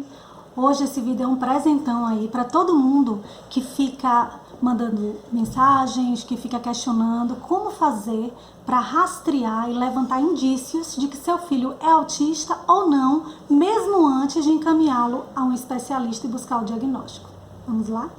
bem? Hoje esse vídeo é um presentão aí para todo mundo que fica mandando mensagens, que fica questionando como fazer para rastrear e levantar indícios de que seu filho é autista ou não, mesmo antes de encaminhá-lo a um especialista e buscar o diagnóstico. Vamos lá?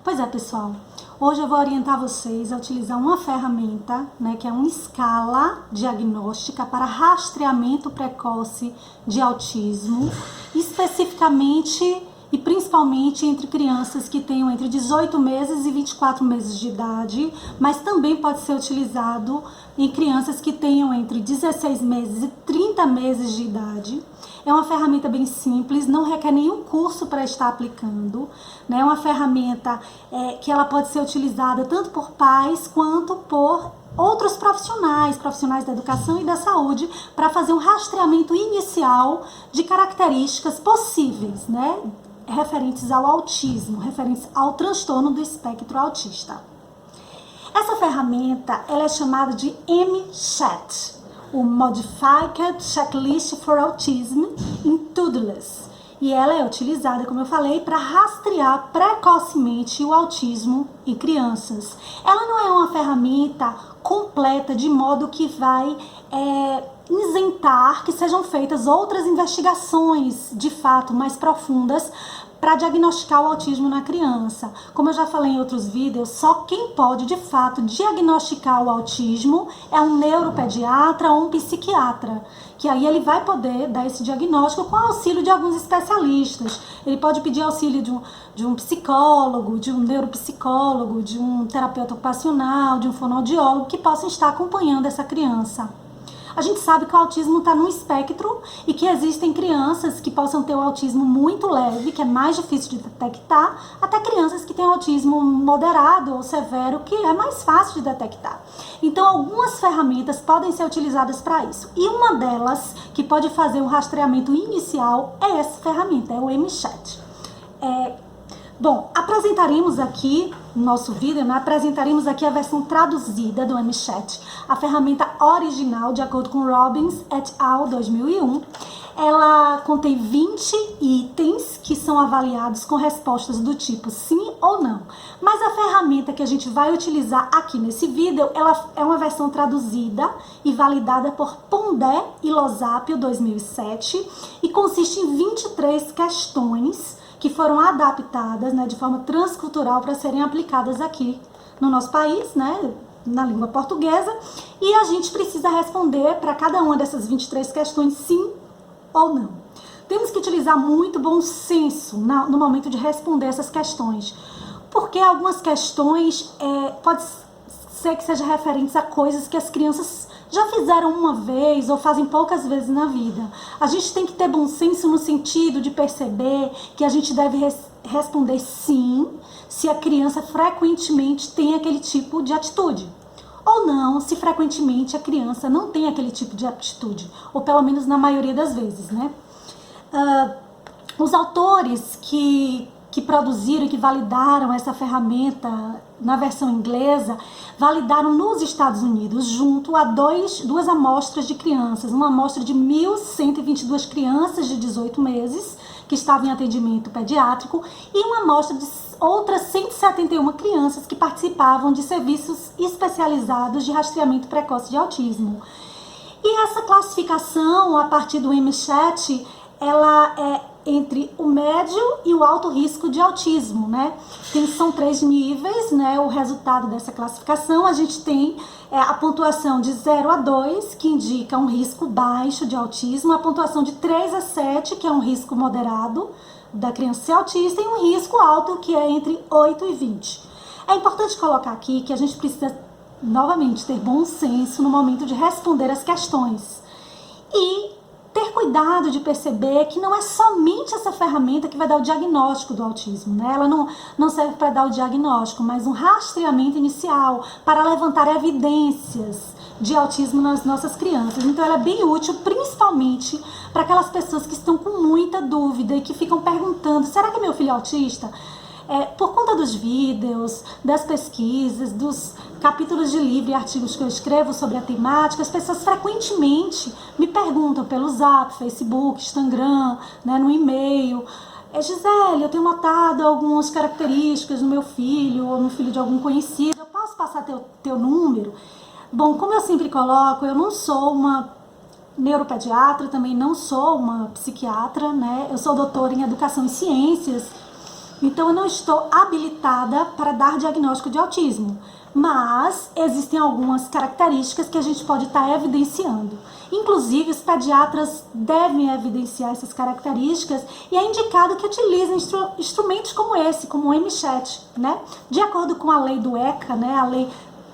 Pois é, pessoal, hoje eu vou orientar vocês a utilizar uma ferramenta, que é uma escala diagnóstica para rastreamento precoce de autismo, especificamente e principalmente entre crianças que tenham entre 18 meses e 24 meses de idade, mas também pode ser utilizado em crianças que tenham entre 16 meses e 30 meses de idade. É uma ferramenta bem simples, não requer nenhum curso para estar aplicando. É uma ferramenta que ela pode ser utilizada tanto por pais quanto por outros profissionais da educação e da saúde, para fazer um rastreamento inicial de características possíveis, referentes ao autismo, referentes ao transtorno do espectro autista. Essa ferramenta ela é chamada de MCHAT, o Modified Checklist for Autism in Toddlers, e ela é utilizada, como eu falei, para rastrear precocemente o autismo em crianças. Ela não é uma ferramenta completa, de modo que vai isentar que sejam feitas outras investigações, de fato, mais profundas, para diagnosticar o autismo na criança. Como eu já falei em outros vídeos, só quem pode, de fato, diagnosticar o autismo é um neuropediatra ou um psiquiatra, que aí ele vai poder dar esse diagnóstico com auxílio de alguns especialistas. Ele pode pedir auxílio de um psicólogo, de um neuropsicólogo, de um terapeuta ocupacional, de um fonoaudiólogo, que possam estar acompanhando essa criança. A gente sabe que o autismo está num espectro e que existem crianças que possam ter o autismo muito leve, que é mais difícil de detectar, até crianças que têm autismo moderado ou severo, que é mais fácil de detectar. Então, algumas ferramentas podem ser utilizadas para isso. E uma delas, que pode fazer um rastreamento inicial, é essa ferramenta, é o MCHAT. Bom, apresentaremos aqui no nosso vídeo, apresentaremos aqui a versão traduzida do MCHAT, a ferramenta original, de acordo com Robbins et al. 2001. Ela contém 20 itens que são avaliados com respostas do tipo sim ou não. Mas a ferramenta que a gente vai utilizar aqui nesse vídeo, ela é uma versão traduzida e validada por Pondé e Losapio 2007 e consiste em 23 questões que foram adaptadas de forma transcultural para serem aplicadas aqui no nosso país, na língua portuguesa, e a gente precisa responder para cada uma dessas 23 questões sim ou não. Temos que utilizar muito bom senso no momento de responder essas questões, porque algumas questões pode ser que sejam referentes a coisas que as crianças já fizeram uma vez ou fazem poucas vezes na vida. A gente tem que ter bom senso no sentido de perceber que a gente deve responder sim se a criança frequentemente tem aquele tipo de atitude, ou não se frequentemente a criança não tem aquele tipo de atitude, ou pelo menos na maioria das vezes, Os autores que produziram e que validaram essa ferramenta na versão inglesa, validaram nos Estados Unidos, junto a duas amostras de crianças, uma amostra de 1.122 crianças de 18 meses, que estavam em atendimento pediátrico, e uma amostra de outras 171 crianças que participavam de serviços especializados de rastreamento precoce de autismo. E essa classificação, a partir do MCHAT, ela é entre o médio e o alto risco de autismo, São 3 níveis, o resultado dessa classificação. A gente tem a pontuação de 0 a 2, que indica um risco baixo de autismo, a pontuação de 3 a 7, que é um risco moderado da criança ser autista, e um risco alto, que é entre 8 e 20. É importante colocar aqui que a gente precisa, novamente, ter bom senso no momento de responder as questões. E ter cuidado de perceber que não é somente essa ferramenta que vai dar o diagnóstico do autismo, Ela não serve para dar o diagnóstico, mas um rastreamento inicial para levantar evidências de autismo nas nossas crianças. Então ela é bem útil, principalmente para aquelas pessoas que estão com muita dúvida e que ficam perguntando: será que meu filho é autista? Por conta dos vídeos, das pesquisas, dos capítulos de livro e artigos que eu escrevo sobre a temática, as pessoas frequentemente me perguntam pelo Zap, Facebook, Instagram, né, no e-mail. Gisele, eu tenho notado algumas características no meu filho ou no filho de algum conhecido. Eu posso passar teu número? Bom, como eu sempre coloco, eu não sou uma neuropediatra, também não sou uma psiquiatra, né? Eu sou doutora em educação e ciências, então eu não estou habilitada para dar diagnóstico de autismo, mas existem algumas características que a gente pode estar evidenciando. Inclusive, os pediatras devem evidenciar essas características e é indicado que utilizem instrumentos como esse, como o MChat, né? De acordo com a lei do ECA, né? A lei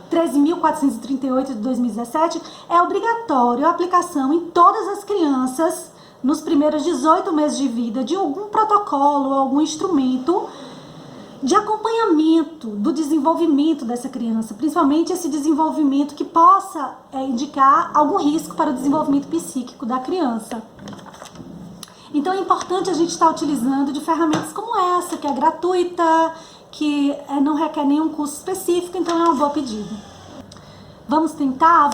13.438 de 2017, é obrigatório a aplicação em todas as crianças nos primeiros 18 meses de vida de algum protocolo, algum instrumento de acompanhamento do desenvolvimento dessa criança, principalmente esse desenvolvimento que possa indicar algum risco para o desenvolvimento psíquico da criança. Então é importante a gente estar utilizando de ferramentas como essa, que é gratuita, que não requer nenhum curso específico, então é uma boa pedida. Vamos tentar?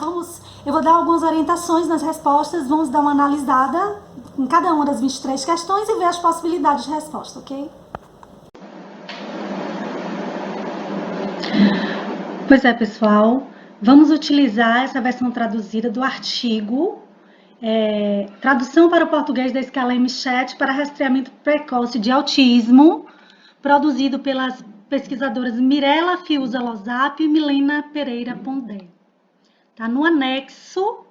Eu vou dar algumas orientações nas respostas, vamos dar uma analisada em cada uma das 23 questões e ver as possibilidades de resposta, ok? Pois é, pessoal, vamos utilizar essa versão traduzida do artigo Tradução para o português da escala MChat para rastreamento precoce de autismo, produzido pelas pesquisadoras Mirella Fiuza Lozap e Milena Pereira Pondé. Tá? No anexo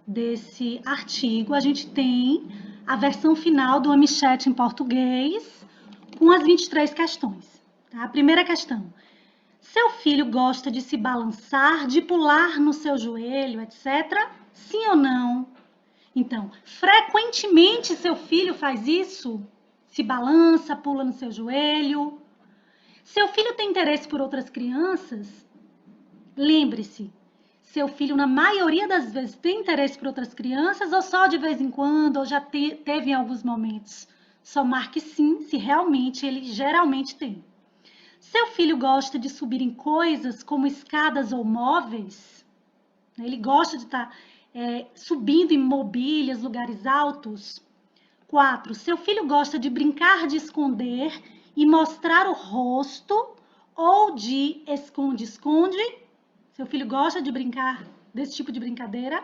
desse artigo, a gente tem a versão final do MChat em português, com as 23 questões. Tá? A primeira questão. Seu filho gosta de se balançar, de pular no seu joelho, etc? Sim ou não? Então, frequentemente seu filho faz isso? Se balança, pula no seu joelho? Seu filho tem interesse por outras crianças? Lembre-se, seu filho, na maioria das vezes, tem interesse por outras crianças ou só de vez em quando, ou já teve em alguns momentos? Só marque sim, se realmente ele geralmente tem. Seu filho gosta de subir em coisas como escadas ou móveis? Ele gosta de estar subindo em mobílias, lugares altos? 4. Seu filho gosta de brincar de esconder e mostrar o rosto ou de esconde-esconde? Seu filho gosta de brincar desse tipo de brincadeira?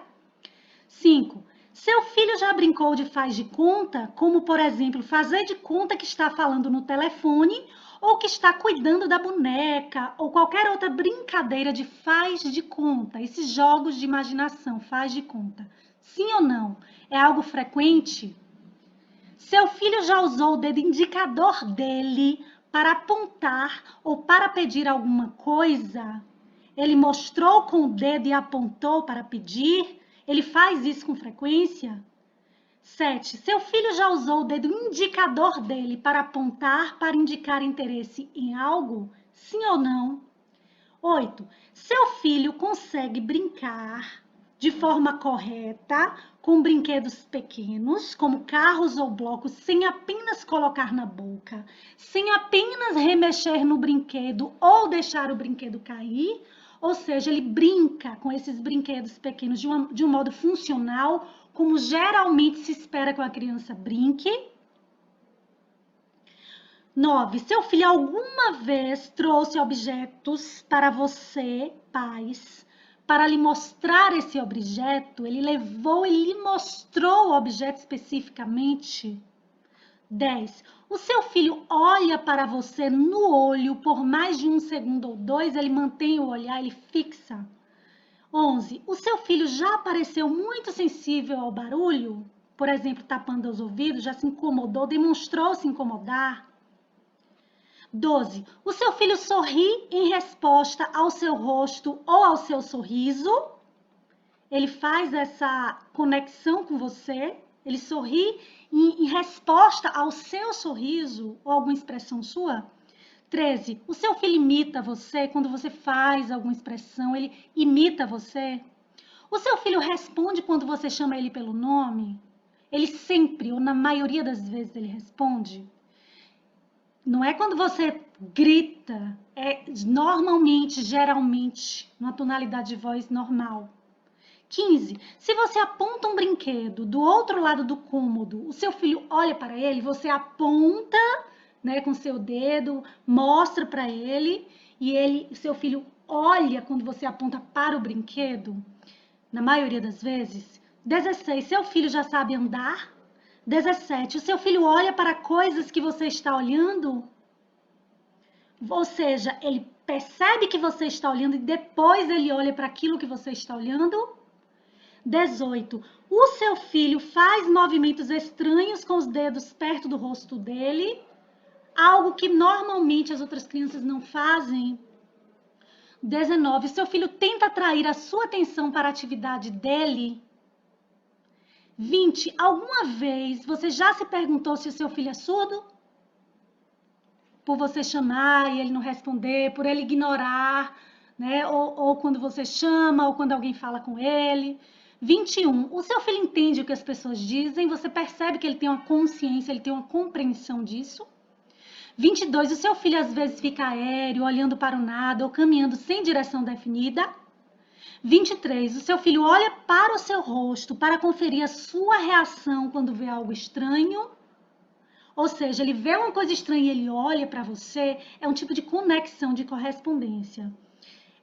5. Seu filho já brincou de faz de conta, como, por exemplo, fazer de conta que está falando no telefone ou que está cuidando da boneca ou qualquer outra brincadeira de faz de conta, esses jogos de imaginação, faz de conta. Sim ou não? É algo frequente? Seu filho já usou o dedo indicador dele para apontar ou para pedir alguma coisa? Ele mostrou com o dedo e apontou para pedir? Ele faz isso com frequência? 7. Seu filho já usou o dedo indicador dele para apontar, para indicar interesse em algo? Sim ou não? 8. Seu filho consegue brincar de forma correta com brinquedos pequenos, como carros ou blocos, sem apenas colocar na boca, sem apenas remexer no brinquedo ou deixar o brinquedo cair? Ou seja, ele brinca com esses brinquedos pequenos de um modo funcional, como geralmente se espera que a criança brinque. 9. Seu filho alguma vez trouxe objetos para você, pais, para lhe mostrar esse objeto? Ele levou e lhe mostrou o objeto especificamente? 10. O seu filho olha para você no olho por mais de 1 segundo ou 2, ele mantém o olhar, ele fixa? 11. O seu filho já pareceu muito sensível ao barulho? Por exemplo, tapando os ouvidos, já se incomodou, demonstrou se incomodar? 12. O seu filho sorri em resposta ao seu rosto ou ao seu sorriso? Ele faz essa conexão com você? Ele sorri em resposta ao seu sorriso ou alguma expressão sua? 13. O seu filho imita você quando você faz alguma expressão? Ele imita você? O seu filho responde quando você chama ele pelo nome? Ele sempre, ou na maioria das vezes, ele responde? Não é quando você grita, normalmente, geralmente, uma tonalidade de voz normal. 15. Se você aponta um brinquedo do outro lado do cômodo, o seu filho olha para ele, você aponta, né, com seu dedo, mostra para ele, e o seu filho olha quando você aponta para o brinquedo, na maioria das vezes. 16. Seu filho já sabe andar. 17. O seu filho olha para coisas que você está olhando. Ou seja, ele percebe que você está olhando e depois ele olha para aquilo que você está olhando. 18. O seu filho faz movimentos estranhos com os dedos perto do rosto dele, algo que normalmente as outras crianças não fazem. 19. O seu filho tenta atrair a sua atenção para a atividade dele. 20. Alguma vez você já se perguntou se o seu filho é surdo? Por você chamar e ele não responder, por ele ignorar, né? Ou quando você chama, ou quando alguém fala com ele. 21. O seu filho entende o que as pessoas dizem, você percebe que ele tem uma consciência, ele tem uma compreensão disso. 22. O seu filho às vezes fica aéreo, olhando para o nada ou caminhando sem direção definida. 23. O seu filho olha para o seu rosto para conferir a sua reação quando vê algo estranho. Ou seja, ele vê uma coisa estranha e ele olha para você, é um tipo de conexão, de correspondência.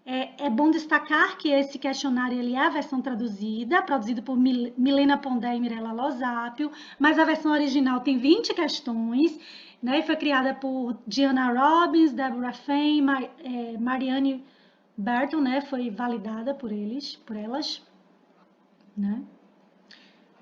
É bom destacar que esse questionário ele é a versão traduzida, produzido por Milena Pondé e Mirella Losápio, mas a versão original tem 20 questões, né, e foi criada por Diana Robbins, Deborah Fein, Marianne Burton, né, foi validada por elas, né.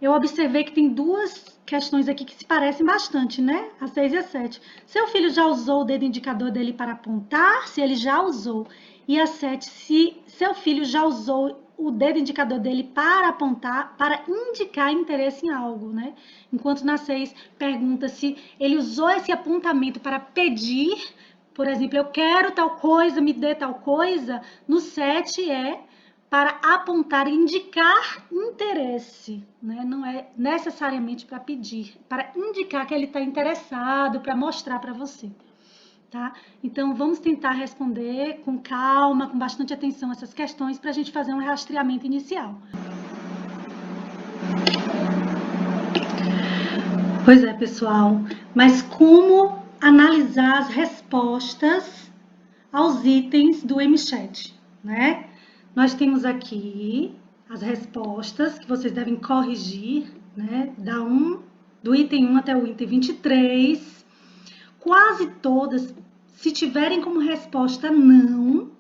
Eu observei que tem duas questões aqui que se parecem bastante, né? A 6 e a 7. Seu filho já usou o dedo indicador dele para apontar? Se ele já usou. E a 7, se seu filho já usou o dedo indicador dele para apontar, para indicar interesse em algo, né? Enquanto na 6 pergunta se ele usou esse apontamento para pedir, por exemplo, eu quero tal coisa, me dê tal coisa. No 7 é para apontar e indicar interesse, né? Não é necessariamente para pedir, para indicar que ele está interessado, para mostrar para você, tá? Então, vamos tentar responder com calma, com bastante atenção essas questões para a gente fazer um rastreamento inicial. Pois é, pessoal, mas como analisar as respostas aos itens do MChat, né? Nós temos aqui as respostas que vocês devem corrigir, né? Do item 1 até o item 23. Quase todas, se tiverem como resposta não,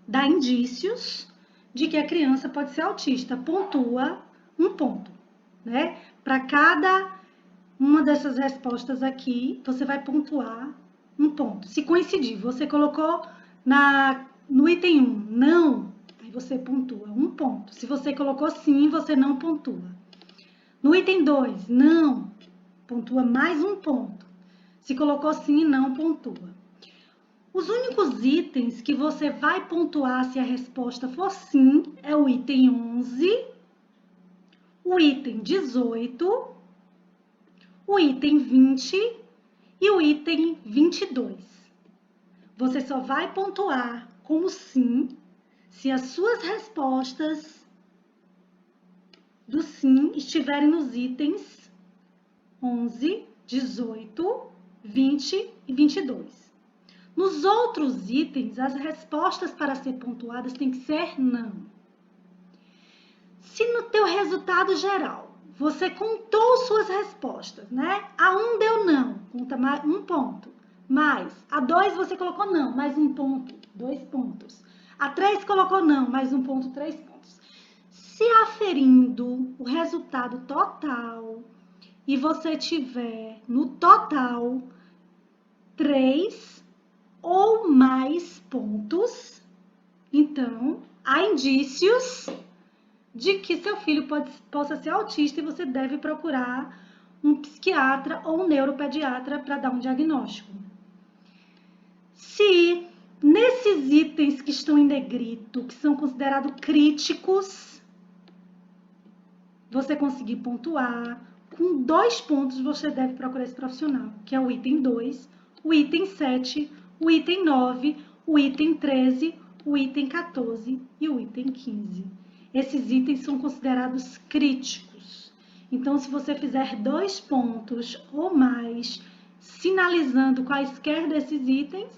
dá indícios de que a criança pode ser autista. Pontua 1 ponto, né? Para cada uma dessas respostas aqui, você vai pontuar 1 ponto. Se coincidir, você colocou no item 1, não, aí você pontua 1 ponto. Se você colocou sim, você não pontua. No item 2, não, pontua mais 1 ponto. Se colocou sim, não pontua. Os únicos itens que você vai pontuar se a resposta for sim é o item 11, o item 18, o item 20 e o item 22. Você só vai pontuar como sim se as suas respostas do sim estiverem nos itens 11, 18, 20 e 22. Nos outros itens, as respostas para ser pontuadas têm que ser não. Se no teu resultado geral você contou suas respostas, né? A 1 deu não, conta mais 1 ponto. Mais a 2 você colocou não, mais 1 ponto, 2 pontos. A 3 colocou não, mais 1 ponto, 3 pontos. Se aferindo o resultado total e você tiver no total 3 ou mais pontos, então há indícios de que seu filho possa ser autista e você deve procurar um psiquiatra ou um neuropediatra para dar um diagnóstico. Se nesses itens que estão em negrito, que são considerados críticos, você conseguir pontuar, com 2 pontos você deve procurar esse profissional, que é o item 2, o item 7, o item 9, o item 13, o item 14 e o item 15. Esses itens são considerados críticos. Então, se você fizer 2 pontos ou mais sinalizando quaisquer desses itens,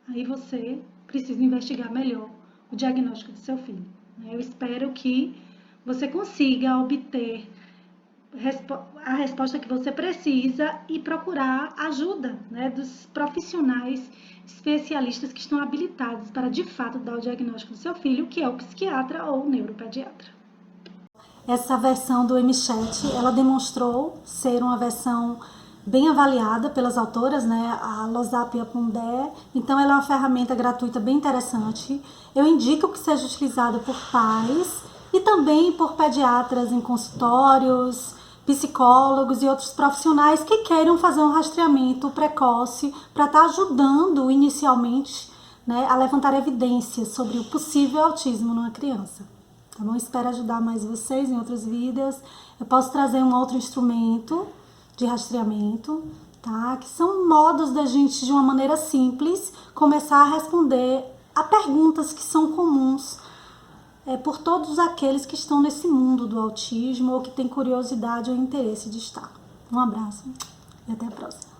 aí você precisa investigar melhor o diagnóstico do seu filho. Eu espero que você consiga obter a resposta que você precisa e procurar ajuda, né, dos profissionais especialistas que estão habilitados para, de fato, dar o diagnóstico do seu filho, que é o psiquiatra ou o neuropediatra. Essa versão do MChat, ela demonstrou ser uma versão bem avaliada pelas autoras, né, a Losap e a Pondé. Então, ela é uma ferramenta gratuita bem interessante. Eu indico que seja utilizada por pais e também por pediatras em consultórios, psicólogos e outros profissionais que queiram fazer um rastreamento precoce para estar ajudando inicialmente, né, a levantar evidências sobre o possível autismo numa criança. Tá bom? Espero ajudar mais vocês em outros vídeos. Eu posso trazer um outro instrumento de rastreamento, tá? Que são modos da gente, de uma maneira simples, começar a responder a perguntas que são comuns por todos aqueles que estão nesse mundo do autismo ou que têm curiosidade ou interesse de estar. Um abraço e até a próxima.